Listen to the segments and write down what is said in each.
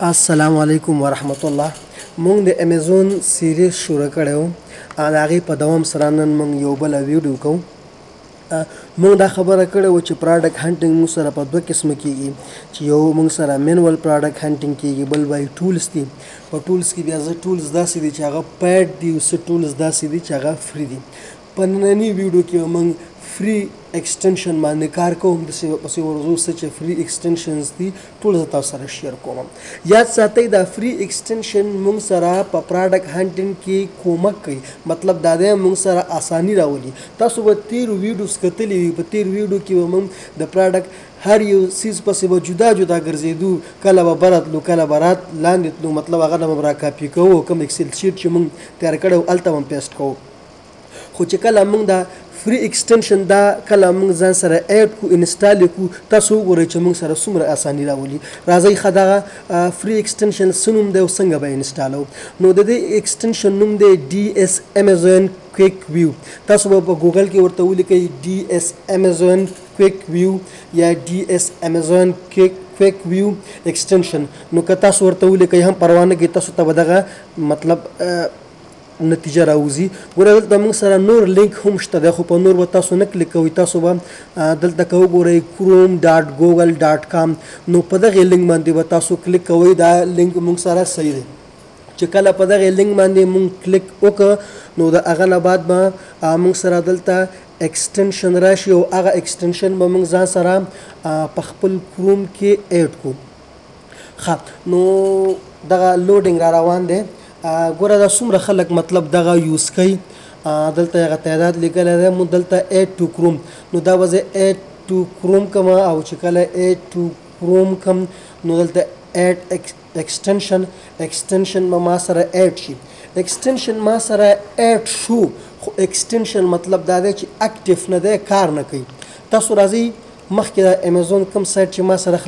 السلام علیکم ورحمت الله مونږ د امیزون سیریز شروع کړو د هغې په دوام سره نن مونږ یو بله ویډیو کوو. مونږ دا خبره کړې وه چې پراډکټ هنټینګ مونږ سره په دوه قسمه کېږي چې یو مونږ سره مینول پراډکټ هنټینګ کېږي، بل به ټولز دي. په ټولز کې بیا زه ټولز داسې دي چې هغه پیډ دي او څه ټولز داسې دي چې هغه فری دي. په ننني ویډیو کې مونږ فری ایکسټنشن باندې کار کوم. داسې ورځو څه چې فری ایکسټنشنز دي ټول زه تاسو سره شیر کوم. یاد ساتئ دا فری ایکسټنشن مونږ سره په پراډکټ هنټینګ کې کومک کوي، مطلب دا دی مونږ سره اساني راولي. تاسو به تیرو ویډیوز کتلي وي، په تیر ویډیو کې به مونږ د پراډکټ هر یو سیز پسې به جدا جدا ګرځېدو، کله به بره تلو کله به لاندې تلو، مطلب هغه نه به را کاپي کوو، کوم ایکسل شیټ چې مونږ تیار کړی و هلته به پیسټ کوو. خو چې کله مونږ دا فری ایکسټنشن دا کله مونږ ځان سره ایډ کو انسټال کو، تاسو وګورئ چې مونږ سره څومره اساني راولي. راځئ ښه دغه فری ایکسټنشن څه نوم دی او څنګه به انسټالو. نو د دې ایکسټنشن نوم دی DS Amazon Quick View. تاسو به په ګوګل کې ورته ولیکئ DS Amazon Quick View یا DS Amazon Quick View ایکسټنشن. نو که تاسو ورته ولیکئ هم پروا نه کوي، تاسو ته به دغه مطلب نتیجه راوځي. ګوره دلته موږ سره نور لینک هم شته دی، خو په نور به تاسو نه کلیک کوئ. تاسو به دلته که وګورئ chrome.google.com، نو په دغې لینک باندې به تاسو کلیک کوئ. دا لینک موږ سره صحیح دی. چې کله په دغې لینک باندې موږ کلیک وکړو نو د هغه نه بعد به موږ سره دلته ایکسټنشن راشي او هغه ایکسټنشن به موږ ځان سره په خپل کروم کې ایډ کړو. ښه، نو دغه لوډینګ را روان دی. ګوره دا څومره خلک مطلب دغه یوز کوي، دلته هغه تعداد لیکلی دی. مو دلته ایډ ټو کروم، نو دا به زه ایډ ټو کروم کوم، او چې کله ایډ ټو کروم کوم نو دلته ایډ ایکسټنشن به ما سره ایډ شي. ایکسټنشن ما سره ایډ شو، خو ایکسټنشن مطلب دا دی چې اکټیف نه دی، کار نه کوي. تاسو راځئ مخکې د امیزون کوم سایټ چې ما سره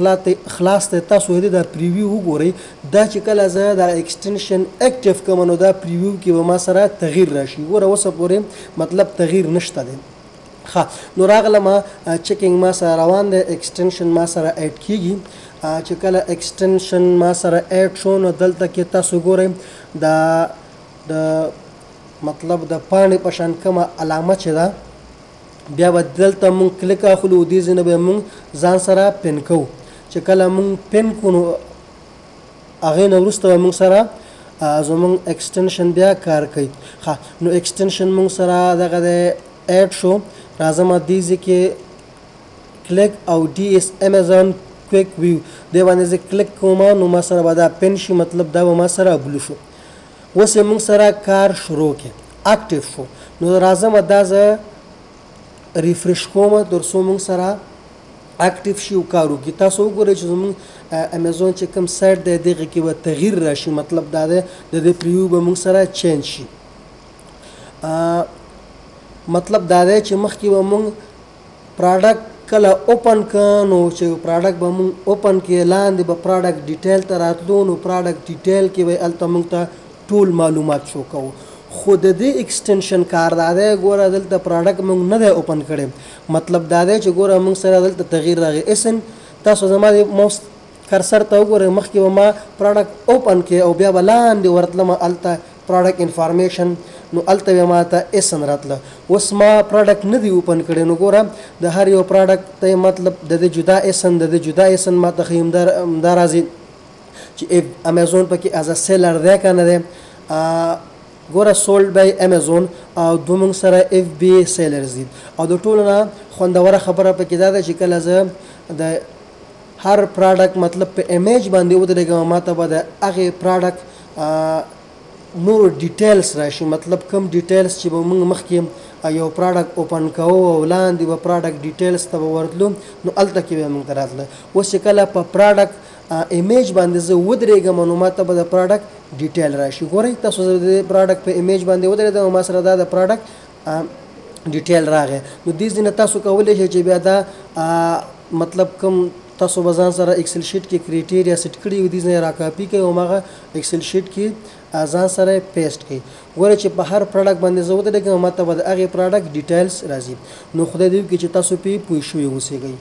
خلاص دی، تاسو د دا پریویو وګورئ. دا چې کله زه دا ایکسټنشن اکټیف کوم نو دا پریویو کې به ما سره تغییر راشي. ګوره اوسه پورې مطلب تغییر نشته دی. ښه، نو راغلم چیکینګ ما سره روان دی، ایکسټنشن ما سره ایډ کیږي. چې کله ایکسټنشن ما سره ایډ شو نو دلته کې تاسو ګورئ دا د مطلب د پاڼې په شان کومه علامه چې ده، بیا به دلته مونږ کلیک اخلو، دې ځای نه به مونږ ځان سره پین کوو. چې کله مونږ پین کړو نو هغې نه وروسته به مونږ سره زمونږ ایکسټنشن بیا کار کوي. ښه، نو ایکسټنشن مونږ سره دغه د ایډ شو. راځم دې ځای کې کلیک او DS Amazon Quick View دې باندې زه کلیک کوم نو ما سره به دا پین شي، مطلب دا به ما سره بلو شو. اوس یې مونږ سره کار شروع کړي، اکټیف شو. نو راځم دا زه ریفریش کوم تر څو موږ سره اکټیو شي او کار وکړي. تاسو وګورئ چې زموږ امیزون چې کوم سایټ دی دغې کې به تغییر راشي، مطلب دا دی د دې پریویو به موږ سره چینج شي. مطلب دا دی چې مخکې به موږ پراډکټ کله اوپن کړو نو چې پراډکټ به موږ اوپن کړي لاندې به پراډکټ ډیټیل ته راتلو، نو پراډکټ ډیټیل کې به هلته موږ ته ټول معلومات شو کوو. خو د دې ایکسټنشن کار دا دی، ګوره دلته پراډکټ موږ نه دی اوپن کړی، مطلب دا دی چې ګوره موږ سره دلته تغییر راغی. اسن تاسو زما د موس کرسر ته وګورئ، مخکې به ما پراډکټ اوپن کړي او بیا به لاندې ورتلم هلته پراډکټ انفارمیشن، نو هلته بیا ما ته اسن راتله. اوس ما پراډکټ نه دی اوپن کړی، نو ګوره د هر یو پراډکټ ته مطلب د دې جدا اسن د دې جدا اسن ما ته ښیي. همدا راځي چې امیزون پکې ایز ا سیلر دی که نه دی. ګوره سولډ بای امیزون او دوه موږ سره FB سیلرز دي. او د ټولو نه خوندوره خبره پکې دا ده چې کله زه د هر پراډکټ مطلب په امیج باندې ودرېږم ما ته به د هغې پراډکټ نور ډیټیلز راشي، مطلب کم ډیټیلز چې به موږ مخکې یو پراډکټ اوپن کوو او لاندې به پراډکټ ډیټیلز ته به ورتلو نو هلته کې به موږ ته راتله. اوس چې کله په پراډکټ امیج باندې زه ودرېږم نو ما ته به د پراډکټ ډیټیل راشي. ګورئ تاسو د پراډکټ په امیج باندې ودرېدم ما سره دا د پراډکټ ډیټیل راغی. نو دې ځای نه تاسو کولی شئ چې بیا دا مطلب کوم تاسو به ځان سره ایکسل شیټ کې کرایټیریا سیټ کړي وي، دې ځای را کاپي کړئ او هماغه ایکسل شیټ کې ځان سره پیسټ کړئ. ګورئ چې په هر پراډکټ باندې زه ودرېږم ما ته به د هغې پراډکټ ډیټیلز راځي. نو خدای دې وکړي چې تاسو پرې پوه شوي اوسېږئ.